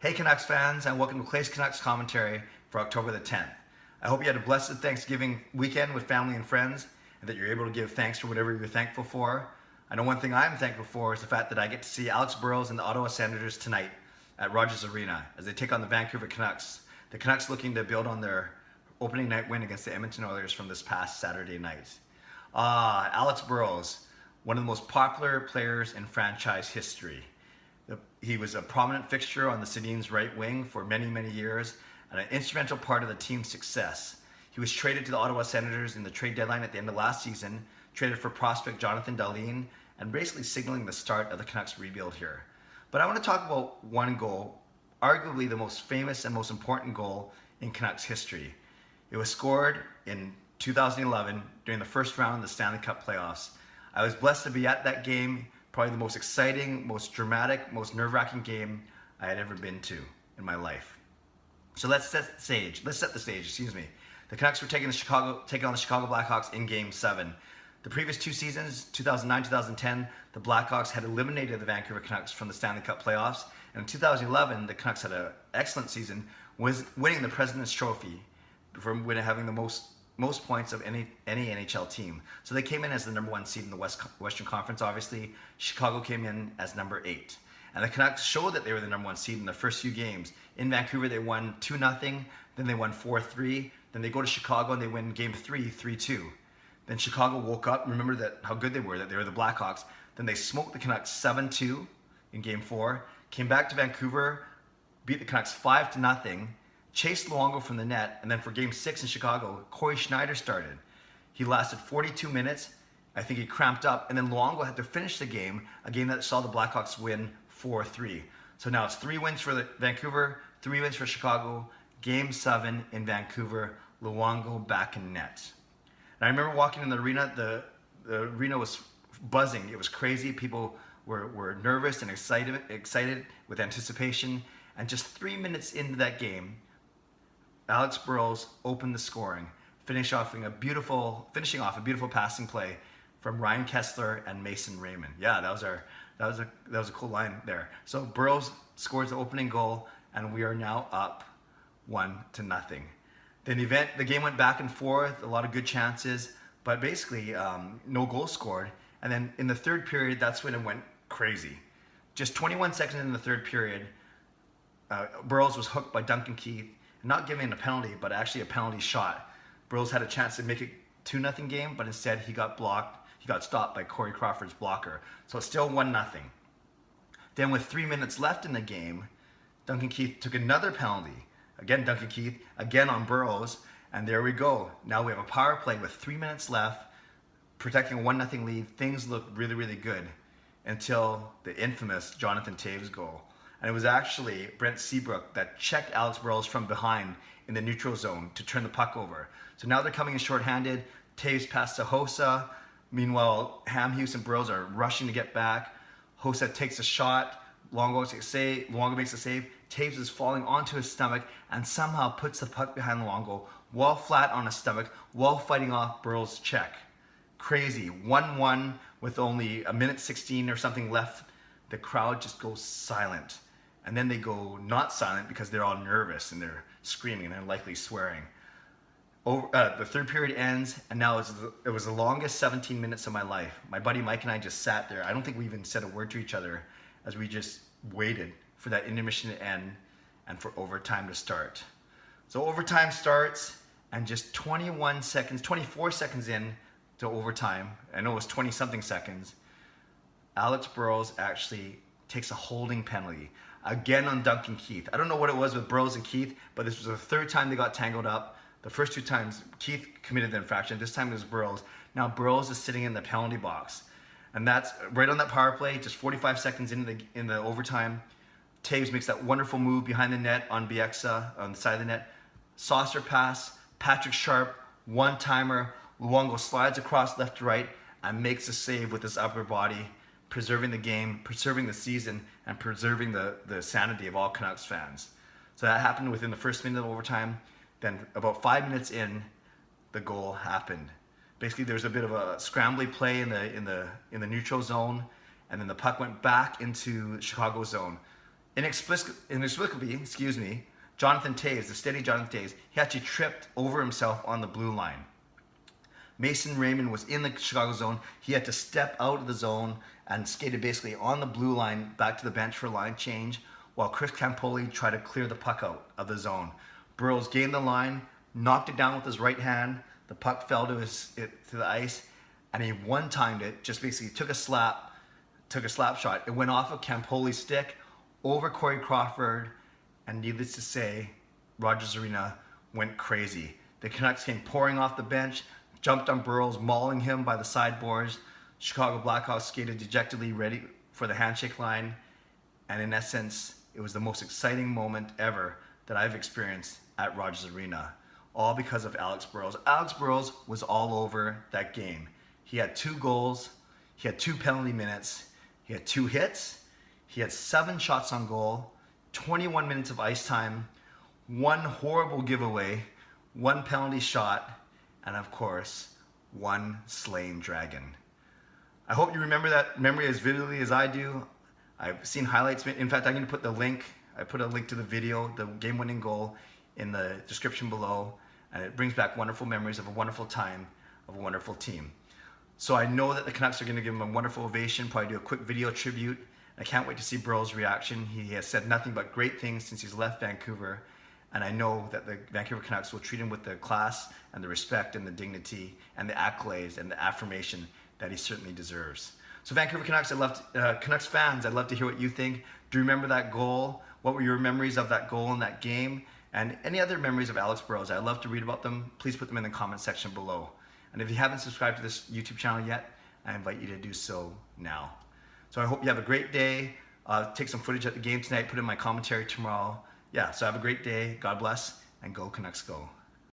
Hey Canucks fans, and welcome to Clay's Canucks commentary for October the 10th. I hope you had a blessed Thanksgiving weekend with family and friends, and that you're able to give thanks for whatever you're thankful for. I know one thing I'm thankful for is the fact that I get to see Alex Burrows and the Ottawa Senators tonight at Rogers Arena as they take on the Vancouver Canucks. The Canucks looking to build on their opening night win against the Edmonton Oilers from this past Saturday night. Alex Burrows, one of the most popular players in franchise history. He was a prominent fixture on the Sedin's right wing for many, many years and an instrumental part of the team's success. He was traded to the Ottawa Senators in the trade deadline at the end of last season, traded for prospect Jonathan Dahlin, and basically signaling the start of the Canucks rebuild here. But I want to talk about one goal, arguably the most famous and most important goal in Canucks history. It was scored in 2011 during the first round of the Stanley Cup playoffs. I was blessed to be at that game, probably the most exciting, most dramatic, most nerve-wracking game I had ever been to in my life. So let's set the stage. The Canucks were taking on the Chicago Blackhawks in Game 7. The previous two seasons, 2009-2010, the Blackhawks had eliminated the Vancouver Canucks from the Stanley Cup playoffs. And in 2011, the Canucks had an excellent season, winning the President's Trophy for having the most points of any NHL team. So they came in as the number one seed in the Western Conference, obviously. Chicago came in as number 8. And the Canucks showed that they were the number one seed in the first few games. In Vancouver, they won 2-0, then they won 4-3, then they go to Chicago and they win Game 3, 3-2. Then Chicago woke up and remembered how good they were, that they were the Blackhawks. Then they smoked the Canucks 7-2 in Game 4, came back to Vancouver, beat the Canucks 5-0, chased Luongo from the net, and then for Game 6 in Chicago, Corey Schneider started. He lasted 42 minutes. I think he cramped up, and then Luongo had to finish the game, a game that saw the Blackhawks win 4-3. So now it's 3 wins for Vancouver, 3 wins for Chicago, Game 7 in Vancouver, Luongo back in net. And I remember walking in the arena, the arena was buzzing. It was crazy. People were nervous and excited with anticipation. And just 3 minutes into that game, Alex Burrows opened the scoring, finishing off a beautiful passing play from Ryan Kessler and Mason Raymond. Yeah, that was a cool line there. So Burrows scores the opening goal, and we are now up 1-0. The game went back and forth, a lot of good chances, but basically no goals scored. And then in the third period, that's when it went crazy. Just 21 seconds in the third period, Burrows was hooked by Duncan Keith, not giving a penalty, but actually a penalty shot. Burrows had a chance to make it 2-0 game, but instead he got blocked. He got stopped by Corey Crawford's blocker. So it's still 1-0. Then with 3 minutes left in the game, Duncan Keith took another penalty. Again, Duncan Keith, again on Burrows, and there we go. Now we have a power play with 3 minutes left, protecting a 1-0 lead. Things look really, really good until the infamous Jonathan Toews goal. And it was actually Brent Seabrook that checked Alex Burrows from behind in the neutral zone to turn the puck over. So now they're coming in shorthanded. Toews passed to Hossa. Meanwhile, Hamhuis and Burrows are rushing to get back. Hossa takes a shot. Luongo makes a save. Toews is falling onto his stomach and somehow puts the puck behind Luongo while flat on his stomach while fighting off Burrows' check. Crazy. 1-1 with only a minute 16 or something left. The crowd just goes silent. And then they go not silent because they're all nervous and they're screaming and they're likely swearing. The third period ends, and now it was the longest 17 minutes of my life. My buddy Mike and I just sat there. I don't think we even said a word to each other as we just waited for that intermission to end and for overtime to start. So overtime starts, and just 24 seconds in to overtime, I know it was 20-something seconds, Alex Burrows actually takes a holding penalty, again on Duncan Keith. I don't know what it was with Burrows and Keith, but this was the third time they got tangled up. The first 2 times, Keith committed the infraction. This time it was Burrows. Now Burrows is sitting in the penalty box. And that's right on that power play, just 45 seconds in the overtime. Toews makes that wonderful move behind the net on Bieksa, on the side of the net. Saucer pass, Patrick Sharp, one-timer. Luongo slides across left to right and makes a save with his upper body, preserving the game, preserving the season, and preserving the sanity of all Canucks fans. So that happened within the first minute of overtime. Then about 5 minutes in, the goal happened. Basically, there was a bit of a scrambly play in the neutral zone, and then the puck went back into Chicago zone. Inexplicably, Jonathan Toews, the steady Jonathan Toews, he actually tripped over himself on the blue line. Mason Raymond was in the Chicago zone. He had to step out of the zone and skated basically on the blue line back to the bench for a line change, while Chris Campoli tried to clear the puck out of the zone. Burrows gained the line, knocked it down with his right hand. The puck fell to the ice, and he one-timed it. Just basically took a slap shot. It went off of Campoli's stick over Corey Crawford, and needless to say, Rogers Arena went crazy. The Canucks came pouring off the bench, jumped on Burrows, mauling him by the sideboards. Chicago Blackhawks skated dejectedly, ready for the handshake line. And in essence, it was the most exciting moment ever that I've experienced at Rogers Arena, all because of Alex Burrows. Alex Burrows was all over that game. He had 2 goals, he had 2 penalty minutes, he had 2 hits, he had 7 shots on goal, 21 minutes of ice time, 1 horrible giveaway, 1 penalty shot, and of course, 1 slain dragon. I hope you remember that memory as vividly as I do. I've seen highlights. In fact, I'm going to put the link. I put a link to the video, the game-winning goal, in the description below, and it brings back wonderful memories of a wonderful time, of a wonderful team. So I know that the Canucks are going to give him a wonderful ovation, probably do a quick video tribute. I can't wait to see Burrows' reaction. He has said nothing but great things since he's left Vancouver. And I know that the Vancouver Canucks will treat him with the class and the respect and the dignity and the accolades and the affirmation that he certainly deserves. So Vancouver Canucks, Canucks fans, I'd love to hear what you think. Do you remember that goal? What were your memories of that goal in that game? And any other memories of Alex Burrows? I'd love to read about them. Please put them in the comment section below. And if you haven't subscribed to this YouTube channel yet, I invite you to do so now. So I hope you have a great day. Take some footage at the game tonight, put in my commentary tomorrow. Yeah, so have a great day. God bless, and go Canucks go.